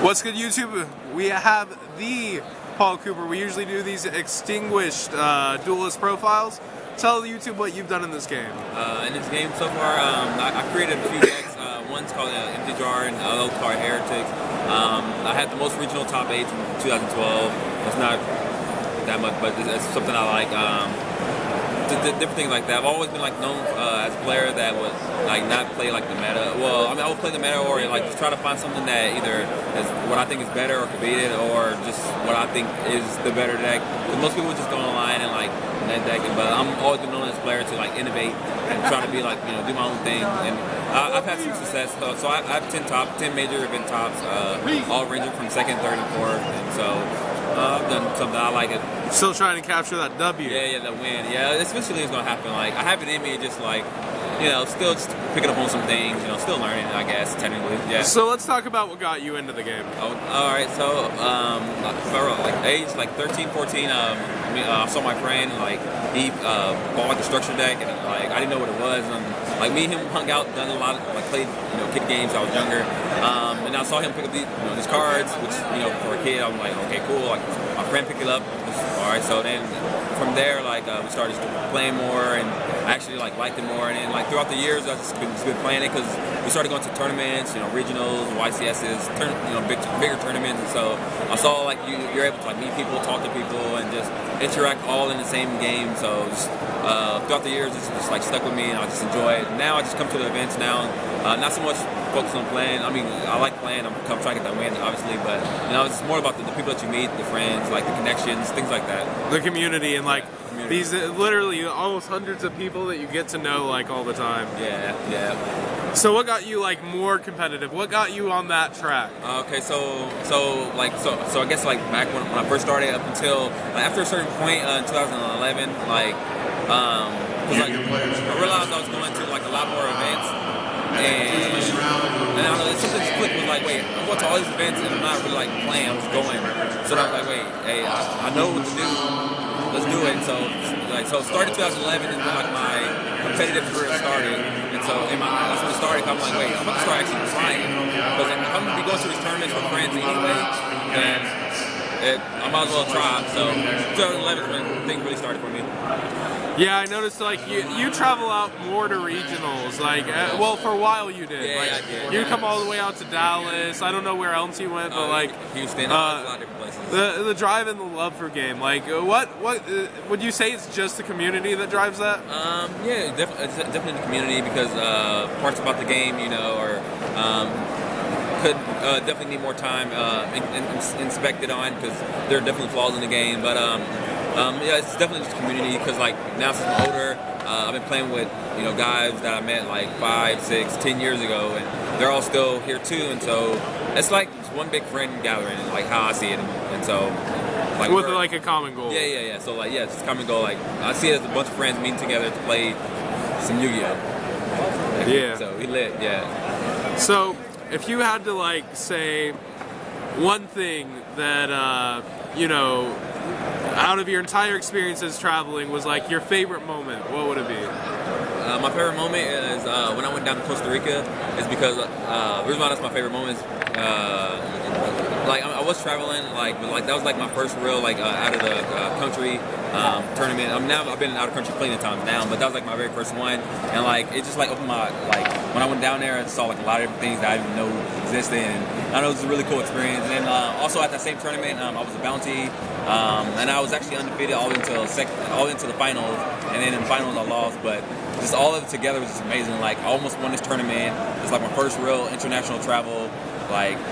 What's good, YouTube? We have the Paul Cooper. We usually do these extinguished duelist profiles. Tell YouTube what you've done in this game. In this game so far, I created a few decks. One's called Empty Jar and the other called Heretics. I had the most regional top 8 in 2012. It's not that much, but it's something I like. Different things like that. I've always been known as a player that would not play the meta. Well, I mean, I would play the meta or just try to find something that either is what I think is better or could beat it, or just what I think is the better deck. Because most people just go online and net deck, but I'm always been known as a player to innovate and try to be do my own thing. And I've had some success. So I have 10 major event tops, all ranging from 2nd, 3rd, and 4th, and so. I've done something, I like it. Still trying to capture that W. Yeah, that win. Yeah, eventually it's going to happen. I have it in me, just still just picking up on some things, still learning, I guess, technically. Yeah. So let's talk about what got you into the game. Oh, all right, so, age 13, 14, I saw my friend, he bought a structure deck, and I didn't know what it was, and me and him hung out, done a lot of, played, kid games, I was younger, and I saw him pick up these cards, which, for a kid, I'm like, okay, cool, my friend picked it up, all right, so then from there, we started playing more, and I actually liked it more, and then throughout the years, I've just been playing it, because we started going to tournaments, regionals, YCS's, bigger tournaments, and so I saw you're able to meet people, talk to people, and just interact all in the same game. So just, throughout the years, it's just stuck with me, and I just enjoy it. Now I just come to the events now, not so much focused on playing. I mean, I like playing. I'm trying to get that win, obviously, but it's more about the people that you meet, the friends, the connections, things like that. The community and these literally almost hundreds of people that you get to know all the time. Yeah. So what got you more competitive? What got you on that track? Okay, so I guess back when I first started up until after a certain point in 2011, I realized I was going to a lot more events, and I don't know, something just clicked. Was wait, I'm going to all these events and I'm not really playing. I'm just going. So I was wait, hey, I know what to do. Let's do it. So started 2011 is when my competitive career started, and so that's when it started. I'm wait, I'm going to start actually trying, because if I'm going to be going to these tournaments with friends anyway, then I might as well try. So 2011 is when things really started for me. Yeah, I noticed you travel out more to regionals. Well, for a while you did. Yeah, I did. You come all the way out to Dallas. I don't know where else you went, but Houston, a lot of different places. The drive and the love for game. What would you say it's just the community that drives that? Yeah, definitely the community, because parts about the game, or could definitely need more time inspected on, because there are definitely flaws in the game, but. Yeah, it's definitely just community, because now since I'm older, I've been playing with guys that I met 5, 6, 10 years ago, and they're all still here too, and so it's just one big friend gathering, how I see it, and so with a common goal. Yeah. So it's a common goal. I see it as a bunch of friends meeting together to play some Yu-Gi-Oh. Yeah. So we lit. Yeah. So if you had to say one thing that out of your entire experiences traveling was your favorite moment, what would it be? My favorite moment is when I went down to Costa Rica. Is because the reason why that's my favorite moment is I was traveling, but that was my first real out of the country tournament. Now I've been out of country plenty of times now, but that was my very first one, and it just opened my when I went down there and saw a lot of different things that I didn't know existed, and I know it was a really cool experience. And then also at that same tournament, I was a bounty, and I was actually undefeated all into the finals, and then in the finals I lost, but just all of it together was just amazing. I almost won this tournament. It's my first real international travel.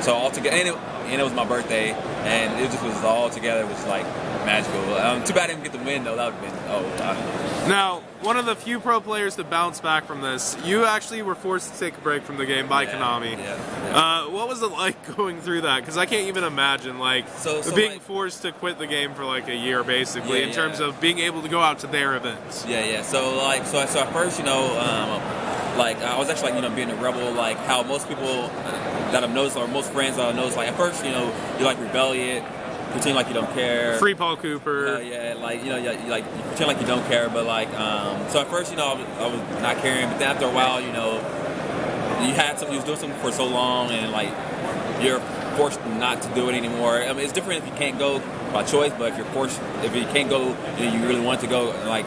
So all together, and it was my birthday, and it just was all together. It was magical. Too bad I didn't get the win though. That would have been Now, one of the few pro players to bounce back from this, you actually were forced to take a break from the game by Konami. Yeah. What was it like going through that? Because I can't even imagine being forced to quit the game for a year basically, in terms of being able to go out to their events. Yeah. So at first, I was actually being a rebel, how most people that I've noticed, or most friends that I've noticed, at first, you rebel it, pretend you don't care. Free Paul Cooper. You pretend you don't care, but so at first, I was not caring, but then after a while, you had something, you was doing something for so long, and you're forced not to do it anymore. I mean, it's different if you can't go by choice, but if you're forced, if you can't go, you really want to go, like.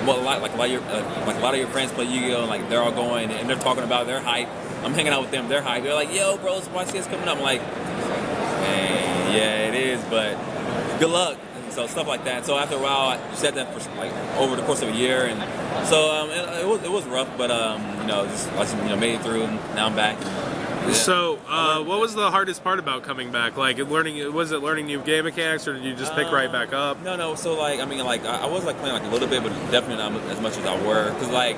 Well, like a lot of your friends play Yu-Gi-Oh! And like they're all going and they're talking about their hype. I'm hanging out with them, their hype. They're like, "Yo, bro, it's YCS coming up." I'm like, "Man, yeah, it is, but good luck." And so stuff like that. So after a while, I said that for like over the course of a year, and so it was rough, but just made it through, and now I'm back. Yeah. So, what was the hardest part about coming back? Like, was it learning new game mechanics, or did you just pick right back up? No. So, like, I mean, like, I was like playing like a little bit, but definitely not as much as I were. Cause right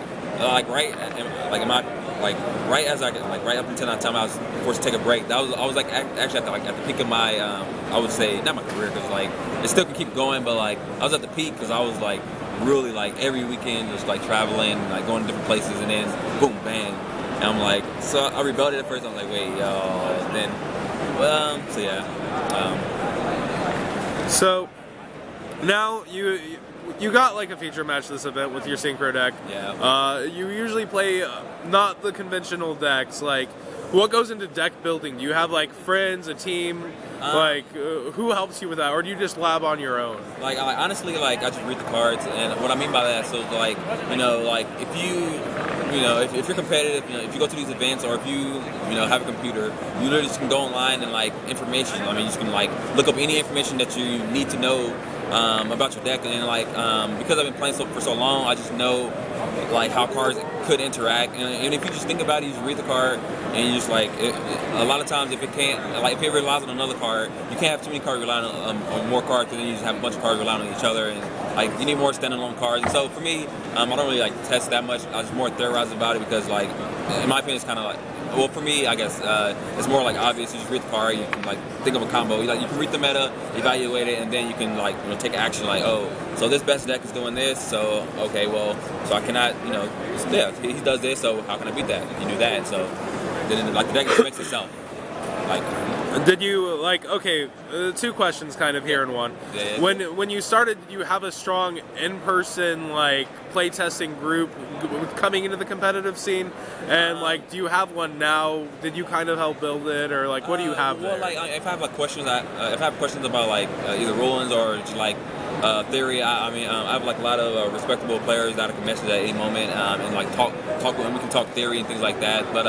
up until that time I was forced to take a break. I was like actually at the peak of my, I would say not my career, cause like it still can keep going, but like I was at the peak because I was like really like every weekend just like traveling, like going to different places, and then boom, bang. And I'm like, so I rebelled at first. I was like, wait, yo. And then, so yeah. So now you got like a feature match this event with your synchro deck. Yeah. You usually play not the conventional decks. Like, what goes into deck building? Do you have like friends, a team? Who helps you with that, or do you just lab on your own? Like honestly, like I just read the cards, and what I mean by that, so like if you're competitive, if you go to these events, or if you have a computer, you literally just can go online and like information. I mean, you just can like look up any information that you need to know about your deck, and then like because I've been playing for so long, I just know like how cards could interact, and if you just think about it, you just read the card, and you just like a lot of times if it relies on another card, you can't have too many cards relying on more cards, because then you just have a bunch of cards relying on each other, and like you need more standalone cards. And so for me, I don't really like test that much. I was more theorize about it because like in my opinion, it's kind of like. Well, for me, I guess it's more like obvious. You just read the card, you can like think of a combo. You can read the meta, evaluate it, and then you can like take action. Like, oh, so this best deck is doing this. So okay, well, so I cannot, he does this. So how can I beat that? You do that. So then like the deck just makes itself. Like. Did you two questions kind of here in one. Yeah. When you started, did you have a strong in-person like playtesting group coming into the competitive scene? And like, do you have one now? Did you kind of help build it, or like what do you have there? Well, like if I have like questions, if I have questions about like either rulings or just like theory, I have like a lot of respectable players that I can message at any moment and like talk with them. We can talk theory and things like that. But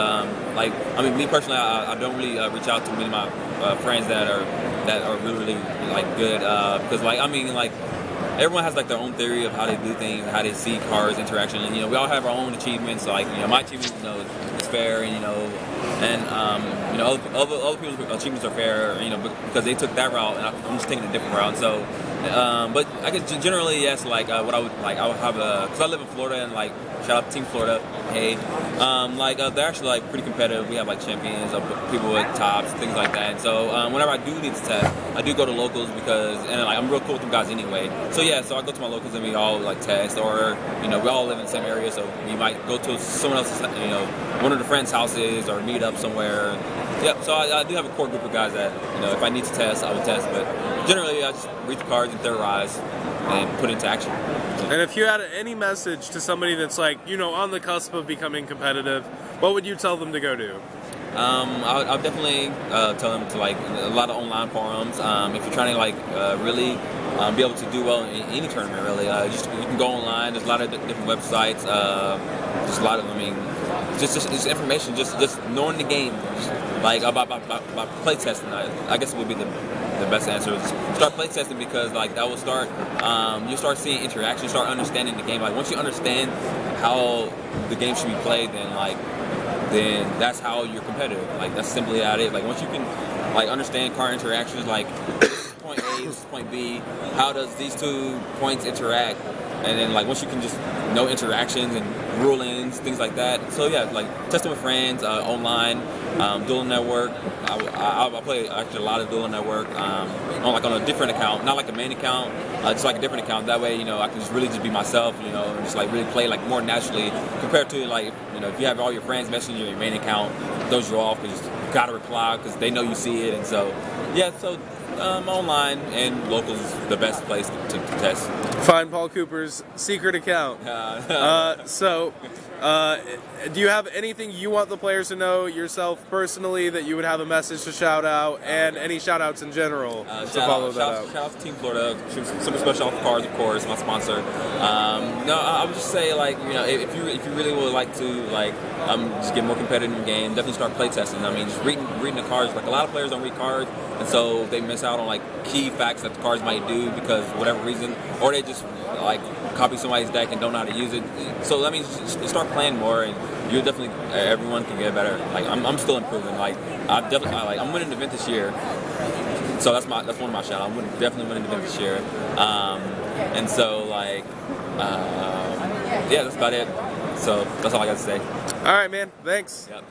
me personally, I don't really reach out to many of my friends that are really like good because everyone has like their own theory of how they do things, how they see cards interaction, and we all have our own achievements. Like my achievement is fair, and other people's achievements are fair, because they took that route, and I'm just taking a different route. So, but I guess generally yes, like what I would have because I live in Florida, and like shout out to Team Florida, hey, they're actually like pretty competitive. We have like champions, people with tops, things like that. And so whenever I do need to test, I do go to locals I'm real cool with them guys anyway. So yeah, so I go to my locals and we all like test, or we all live in the same area, so we might go to someone else's, one of the friends' houses or meet up somewhere. Yeah, so I do have a core group of guys that if I need to test, I will test. But generally, I just read the cards and theorize and put it into action. And if you had any message to somebody that's like, on the cusp of becoming competitive, what would you tell them to go do? I'll definitely tell them to like a lot of online forums. If you're trying to like really be able to do well in any tournament, really, you can go online. There's a lot of different websites. Just a lot of, just information, just knowing the game, like about play testing. I guess it would be the best answer is start play testing, because like that will start you start seeing interaction, start understanding the game. Like once you understand how the game should be played, then that's how you're competitive. Like that's simply how it is. Like once you can like understand card interactions, like this is point A, this is point B, how does these 2 points interact? And then like once you can just know interactions and rulings, things like that. So yeah, like testing with friends, online, Dueling Network. I play actually a lot of Dueling Network on a different account, not like a main account, just like a different account. That way, I can just really just be myself, and just like really play like more naturally compared to like if you have all your friends messaging your main account, those you off because you gotta reply because they know you see it, and so yeah, so. Online and locals is the best place to test. Find Paul Cooper's secret account. So Do you have anything you want the players to know yourself personally that you would have a message to shout out, and any shout outs in general to follow that out? Shout out to Team Florida, super special cars, of course, my sponsor. No, I would just say, like, you know, if you really would like to, like, just get more competitive in the game, definitely start play testing. I mean, just reading the cars. Like, a lot of players don't read cards, and so they miss out on, like, key facts that the cars might do because of whatever reason, or they just, like, copy somebody's deck and don't know how to use it. So that means just start playing more, and you'll definitely, everyone can get better. Like, I'm still improving. Like, I'm winning the event this year. So that's one of my shout outs. I'm definitely winning the event this year. And so, like, yeah, that's about it. So that's all I got to say. All right, man. Thanks. Yep.